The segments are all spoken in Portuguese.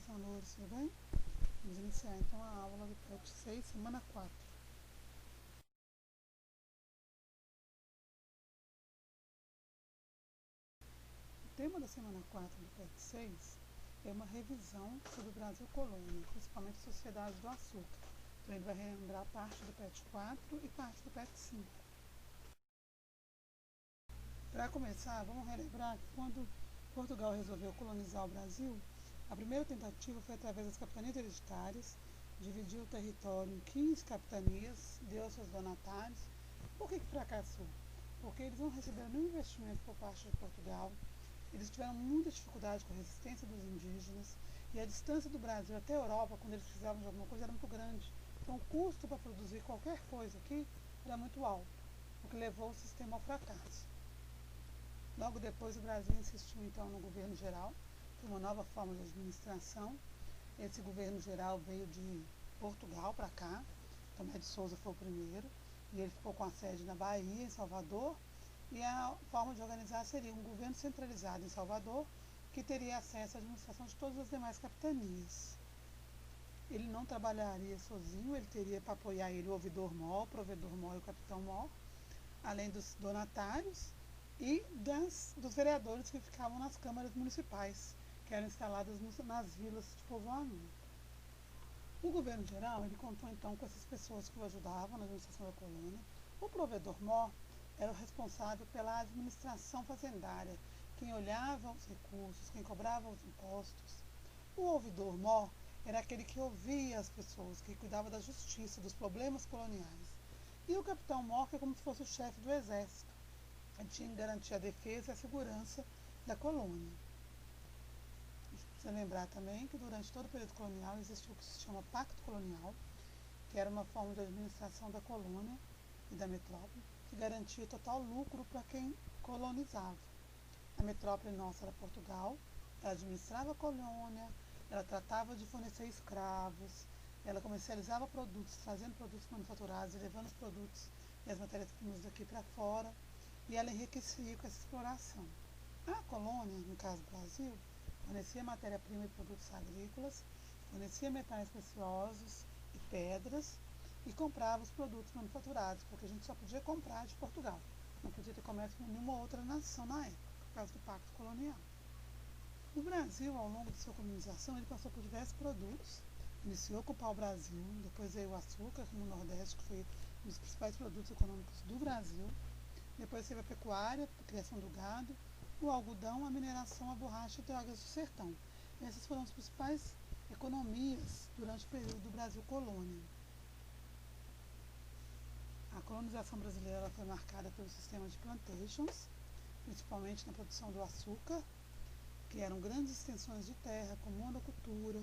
professora Lourdes, tudo bem? Vamos iniciar então a aula do PET 6, semana 4. O tema da semana 4 do PET 6 é uma revisão sobre o Brasil Colônia, principalmente a Sociedade do Açúcar. Então ele vai relembrar parte do PET 4 e parte do PET 5. Para começar, vamos relembrar que quando Portugal resolveu colonizar o Brasil, a primeira tentativa foi através das capitanias hereditárias, dividiu o território em 15 capitanias, deu aos seus donatários. Por que fracassou? Porque eles não receberam nenhum investimento por parte de Portugal, eles tiveram muita dificuldade com a resistência dos indígenas, e a distância do Brasil até a Europa, quando eles precisavam de alguma coisa, era muito grande. Então o custo para produzir qualquer coisa aqui era muito alto, o que levou o sistema ao fracasso. Logo depois, o Brasil insistiu então no governo geral, que é uma nova forma de administração. Esse governo geral veio de Portugal para cá, Tomé de Souza foi o primeiro, e ele ficou com a sede na Bahia, em Salvador, e a forma de organizar seria um governo centralizado em Salvador, que teria acesso à administração de todas as demais capitanias. Ele não trabalharia sozinho, ele teria para apoiar ele o ouvidor-mor, o provedor-mor e o capitão-mor, além dos donatários e dos vereadores que ficavam nas câmaras municipais, que eram instaladas nas vilas de povoamento. O governo geral ele contou então com essas pessoas que o ajudavam na administração da colônia. O provedor-mor era o responsável pela administração fazendária, quem olhava os recursos, quem cobrava os impostos. O ouvidor-mor era aquele que ouvia as pessoas, que cuidava da justiça, dos problemas coloniais. E o capitão-mor, que é como se fosse o chefe do exército. Ele tinha que garantir a defesa e a segurança da colônia. A gente precisa lembrar também que durante todo o período colonial existiu o que se chama Pacto Colonial, que era uma forma de administração da colônia e da metrópole, que garantia total lucro para quem colonizava. A metrópole nossa era Portugal, ela administrava a colônia, ela tratava de fornecer escravos, ela comercializava produtos, trazendo produtos manufaturados e levando os produtos e as matérias-primas daqui para fora, e ela enriquecia com essa exploração. A colônia, no caso do Brasil, fornecia matéria-prima e produtos agrícolas, fornecia metais preciosos e pedras, e comprava os produtos manufaturados, porque a gente só podia comprar de Portugal. Não podia ter comércio com nenhuma outra nação na época, por causa do Pacto Colonial. O Brasil, ao longo de sua colonização, ele passou por diversos produtos. Iniciou com o pau-brasil, depois veio o açúcar no Nordeste, que foi um dos principais produtos econômicos do Brasil. Depois teve a pecuária, a criação do gado, o algodão, a mineração, a borracha e drogas do sertão. Essas foram as principais economias durante o período do Brasil colônia. A colonização brasileira foi marcada pelo sistema de plantations, principalmente na produção do açúcar, que eram grandes extensões de terra com monocultura,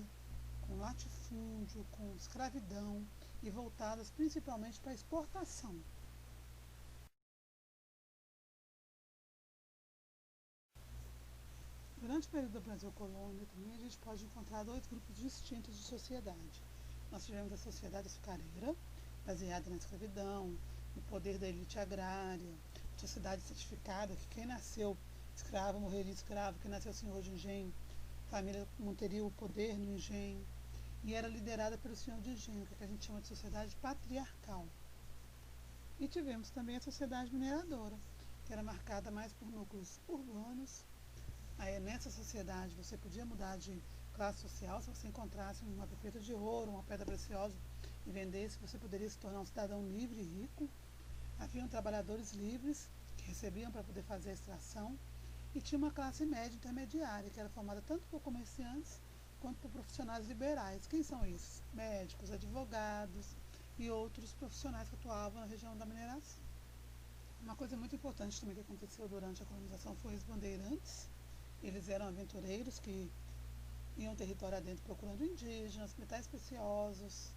com latifúndio, com escravidão e voltadas principalmente para a exportação. Durante o período do Brasil colônia também a gente pode encontrar dois grupos distintos de sociedade. Nós tivemos a sociedade açucareira, baseada na escravidão, no poder da elite agrária, sociedade certificada, que quem nasceu escravo morreria escravo, quem nasceu senhor de engenho, família não teria o poder no engenho, e era liderada pelo senhor de engenho, que a gente chama de sociedade patriarcal. E tivemos também a sociedade mineradora, que era marcada mais por núcleos urbanos. Aí, nessa sociedade você podia mudar de classe social, se você encontrasse uma pepita de ouro, uma pedra preciosa e vendesse, você poderia se tornar um cidadão livre e rico. Haviam trabalhadores livres que recebiam para poder fazer a extração, e tinha uma classe média intermediária, que era formada tanto por comerciantes quanto por profissionais liberais. Quem são esses? Médicos, advogados e outros profissionais que atuavam na região da mineração. Uma coisa muito importante também que aconteceu durante a colonização foi os bandeirantes. Eles eram aventureiros que iam território adentro procurando indígenas, metais preciosos,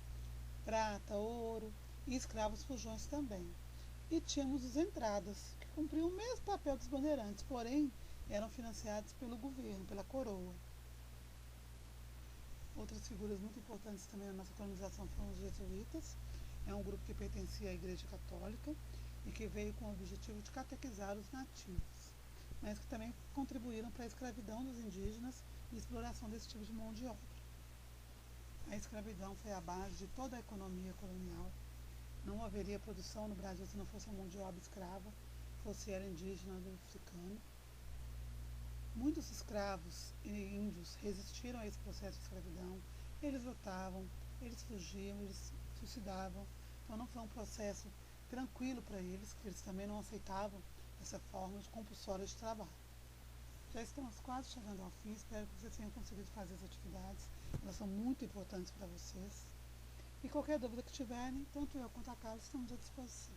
prata, ouro e escravos fujões também. E tínhamos os entradas, que cumpriam o mesmo papel dos bandeirantes, porém eram financiados pelo governo, pela coroa. Outras figuras muito importantes também na nossa colonização foram os jesuítas. É um grupo que pertencia à Igreja Católica e que veio com o objetivo de catequizar os nativos, mas que também contribuíram para a escravidão dos indígenas e exploração desse tipo de mão de obra. A escravidão foi a base de toda a economia colonial. Não haveria produção no Brasil se não fosse a mão de obra escrava, fosse ela indígena ou africana. Muitos escravos e índios resistiram a esse processo de escravidão. Eles lutavam, eles fugiam, eles se suicidavam. Então não foi um processo tranquilo para eles, que eles também não aceitavam essa forma de compulsória de trabalho. Já estamos quase chegando ao fim, espero que vocês tenham conseguido fazer as atividades, elas são muito importantes para vocês. E qualquer dúvida que tiverem, tanto eu quanto a Carla estamos à disposição.